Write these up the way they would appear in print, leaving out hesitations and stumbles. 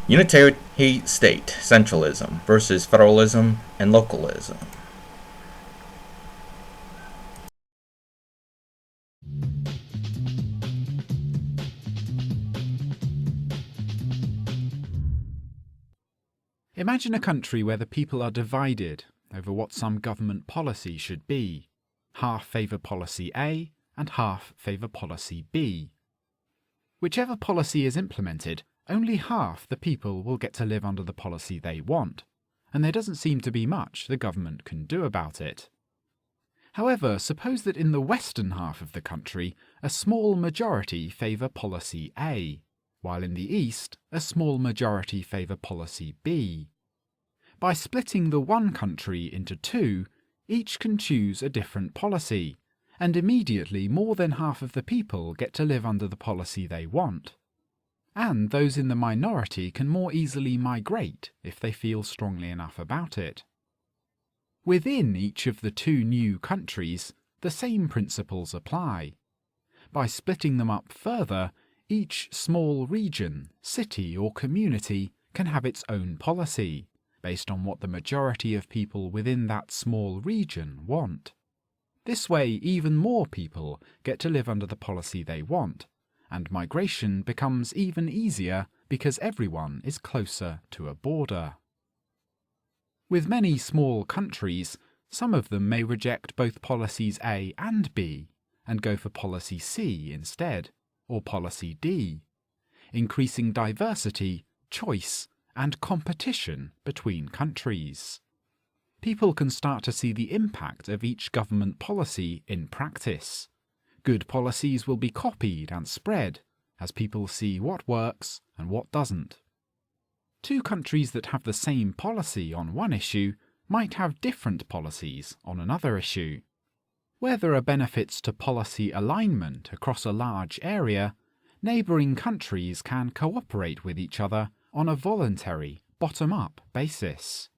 Unitary state, centralism, versus federalism and localism. Imagine a country where the people are divided over what some government policy should be. Half favour policy A and half favour policy B. Whichever policy is implemented, only half the people will get to live under the policy they want, and there doesn't seem to be much the government can do about it. However, suppose that in the western half of the country, a small majority favour policy A, while in the east, a small majority favour policy B. By splitting the one country into two, each can choose a different policy, and immediately more than half of the people get to live under the policy they want. And those in the minority can more easily migrate if they feel strongly enough about it. Within each of the two new countries, the same principles apply. By splitting them up further, each small region, city or community can have its own policy, based on what the majority of people within that small region want. This way, even more people get to live under the policy they want, and migration becomes even easier because everyone is closer to a border. With many small countries, some of them may reject both policies A and B and go for policy C instead, or policy D, increasing diversity, choice, and competition between countries. People can start to see the impact of each government policy in practice. Good policies will be copied and spread as people see what works and what doesn't. Two countries that have the same policy on one issue might have different policies on another issue. Where there are benefits to policy alignment across a large area, neighbouring countries can cooperate with each other on a voluntary, bottom-up basis.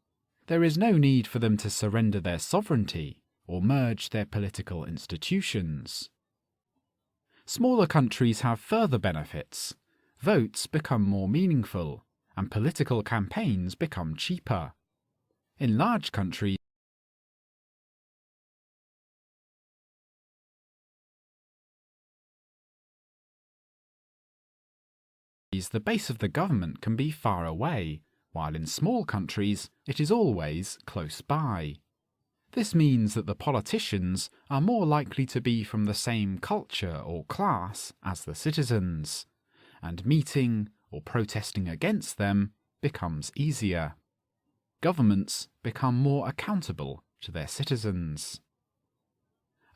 There is no need for them to surrender their sovereignty or merge their political institutions. Smaller countries have further benefits. Votes become more meaningful, and political campaigns become cheaper. In large countries, the base of the government can be far away, while in small countries it is always close by. This means that the politicians are more likely to be from the same culture or class as the citizens, and meeting or protesting against them becomes easier. Governments become more accountable to their citizens.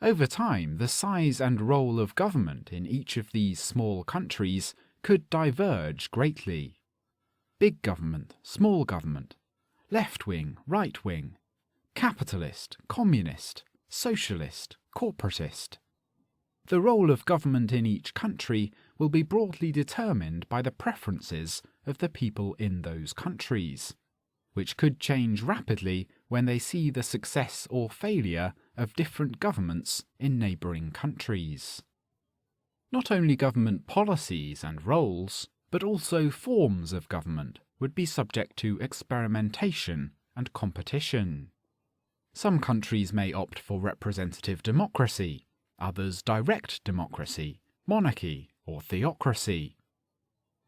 Over time, the size and role of government in each of these small countries could diverge greatly. Big government, small government, left-wing, right-wing, capitalist, communist, socialist, corporatist. The role of government in each country will be broadly determined by the preferences of the people in those countries, which could change rapidly when they see the success or failure of different governments in neighbouring countries. Not only government policies and roles, but also forms of government would be subject to experimentation and competition. Some countries may opt for representative democracy, others direct democracy, monarchy, or theocracy.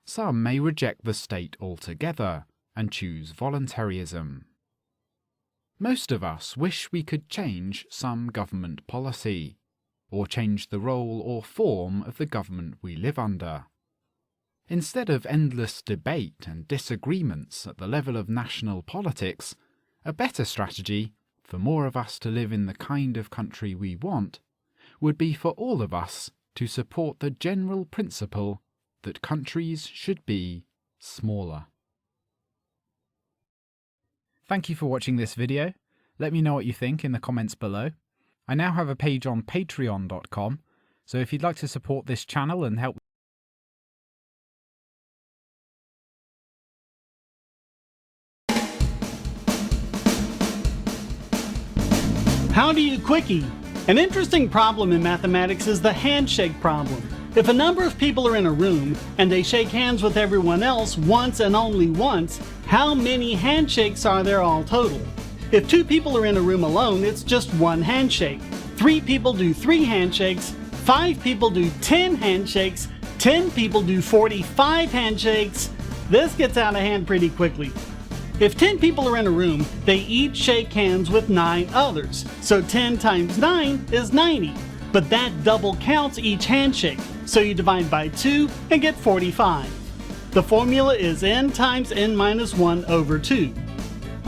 Some may reject the state altogether and choose voluntarism. Most of us wish we could change some government policy, or change the role or form of the government we live under. Instead of endless debate and disagreements at the level of national politics, a better strategy, for more of us to live in the kind of country we want, would be for all of us to support the general principle that countries should be smaller. Thank you for watching this video. Let me know what you think in the comments below. I now have a page on patreon.com, so if you'd like to support this channel and help How do you quickie? An interesting problem in mathematics is the handshake problem. If a number of people are in a room and they shake hands with everyone else once and only once, how many handshakes are there all total? If 2 people are in a room alone, it's just 1 handshake. 3 people do 3 handshakes, 5 people do 10 handshakes, 10 people do 45 handshakes. This gets out of hand pretty quickly. If 10 people are in a room, they each shake hands with 9 others. So 10 times 9 is 90. But that double counts each handshake. So you divide by 2 and get 45. The formula is n times n minus 1 over 2.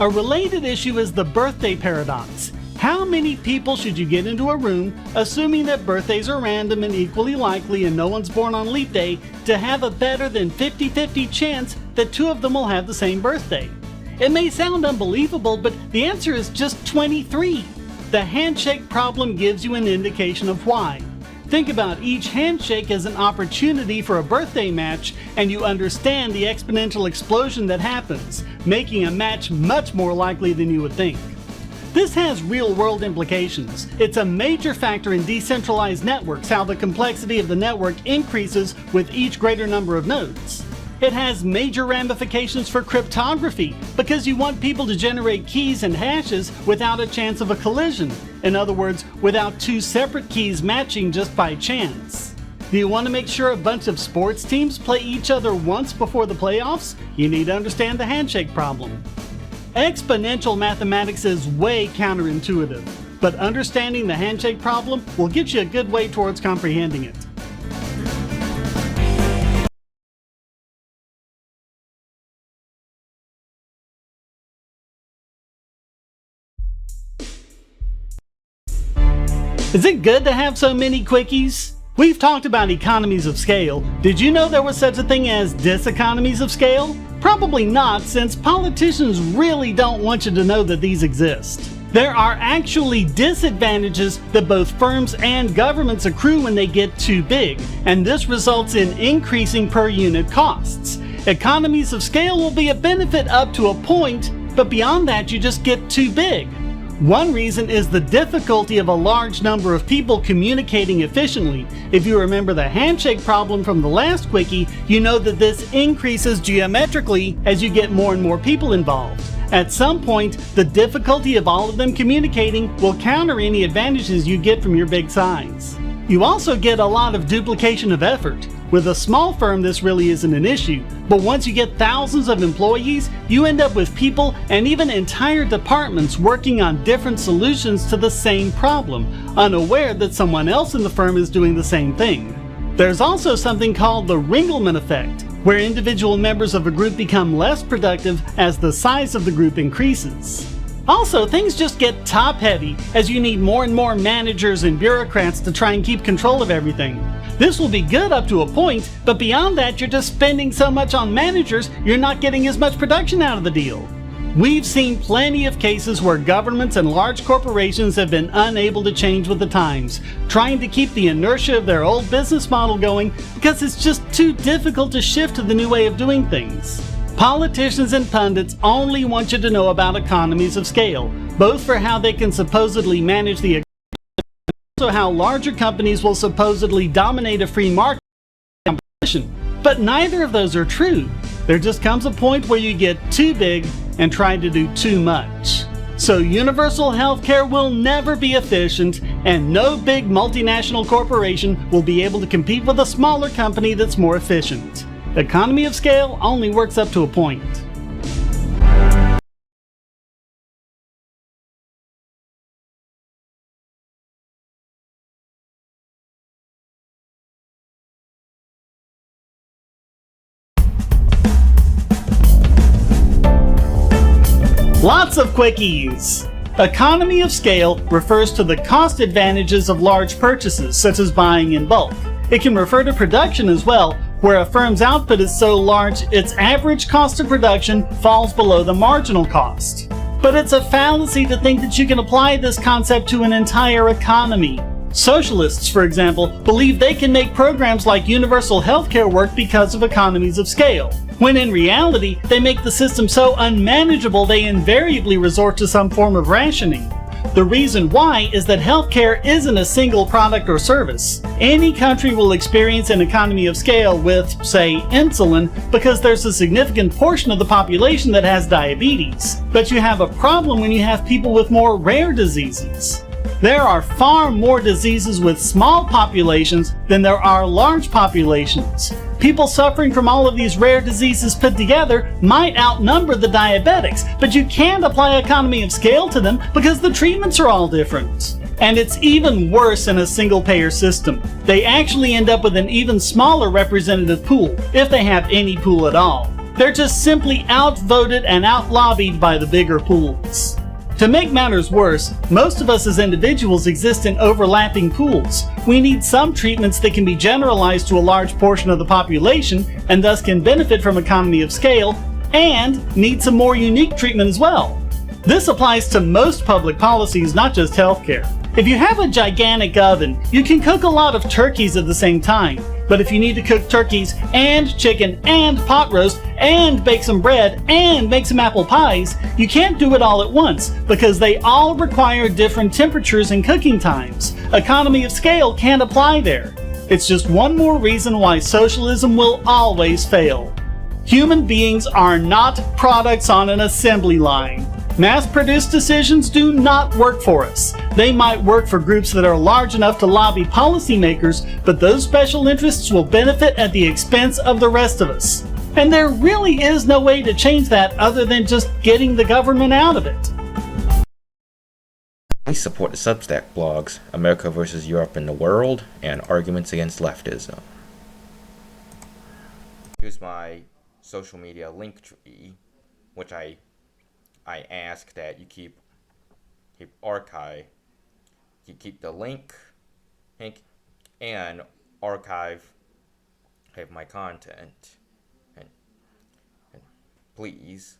A related issue is the birthday paradox. How many people should you get into a room, assuming that birthdays are random and equally likely and no one's born on leap day, to have a better than 50-50 chance that 2 of them will have the same birthday? It may sound unbelievable, but the answer is just 23. The handshake problem gives you an indication of why. Think about each handshake as an opportunity for a birthday match, and you understand the exponential explosion that happens, making a match much more likely than you would think. This has real-world implications. It's a major factor in decentralized networks, how the complexity of the network increases with each greater number of nodes. It has major ramifications for cryptography, because you want people to generate keys and hashes without a chance of a collision. In other words, without 2 separate keys matching just by chance. Do you want to make sure a bunch of sports teams play each other once before the playoffs? You need to understand the handshake problem. Exponential mathematics is way counterintuitive, but understanding the handshake problem will get you a good way towards comprehending it. Is it good to have so many quickies? We've talked about economies of scale. Did you know there was such a thing as diseconomies of scale? Probably not, since politicians really don't want you to know that these exist. There are actually disadvantages that both firms and governments accrue when they get too big, and this results in increasing per unit costs. Economies of scale will be a benefit up to a point, but beyond that you just get too big. One reason is the difficulty of a large number of people communicating efficiently. If you remember the handshake problem from the last quickie, you know that this increases geometrically as you get more and more people involved. At some point, the difficulty of all of them communicating will counter any advantages you get from your big size. You also get a lot of duplication of effort. With a small firm, this really isn't an issue, but once you get thousands of employees, you end up with people and even entire departments working on different solutions to the same problem, unaware that someone else in the firm is doing the same thing. There's also something called the Ringleman effect, where individual members of a group become less productive as the size of the group increases. Also, things just get top-heavy as you need more and more managers and bureaucrats to try and keep control of everything. This will be good up to a point, but beyond that you're just spending so much on managers you're not getting as much production out of the deal. We've seen plenty of cases where governments and large corporations have been unable to change with the times, trying to keep the inertia of their old business model going because it's just too difficult to shift to the new way of doing things. Politicians and pundits only want you to know about economies of scale, both for how they can supposedly manage the economy and also how larger companies will supposedly dominate a free market competition. But neither of those are true. There just comes a point where you get too big and try to do too much. So universal healthcare will never be efficient, and no big multinational corporation will be able to compete with a smaller company that's more efficient. Economy of scale only works up to a point. Lots of quickies! Economy of scale refers to the cost advantages of large purchases, such as buying in bulk. It can refer to production as well, where a firm's output is so large its average cost of production falls below the marginal cost. But it's a fallacy to think that you can apply this concept to an entire economy. Socialists, for example, believe they can make programs like universal healthcare work because of economies of scale, when in reality they make the system so unmanageable they invariably resort to some form of rationing. The reason why is that healthcare isn't a single product or service. Any country will experience an economy of scale with, say, insulin because there's a significant portion of the population that has diabetes. But you have a problem when you have people with more rare diseases. There are far more diseases with small populations than there are large populations. People suffering from all of these rare diseases put together might outnumber the diabetics, but you can't apply economy of scale to them because the treatments are all different. And it's even worse in a single-payer system. They actually end up with an even smaller representative pool, if they have any pool at all. They're just simply outvoted and outlobbied by the bigger pools. To make matters worse, most of us as individuals exist in overlapping pools. We need some treatments that can be generalized to a large portion of the population and thus can benefit from economy of scale, and need some more unique treatment as well. This applies to most public policies, not just healthcare. If you have a gigantic oven, you can cook a lot of turkeys at the same time. But if you need to cook turkeys and chicken and pot roast and bake some bread and make some apple pies, you can't do it all at once because they all require different temperatures and cooking times. Economy of scale can't apply there. It's just one more reason why socialism will always fail. Human beings are not products on an assembly line. Mass-produced decisions do not work for us. They might work for groups that are large enough to lobby policymakers, but those special interests will benefit at the expense of the rest of us. And there really is no way to change that other than just getting the government out of it. Please support the Substack blogs, America vs. Europe and the World, and Arguments Against Leftism. Here's my social media link tree, which I ask that you keep archive. You keep the link and archive my content. And please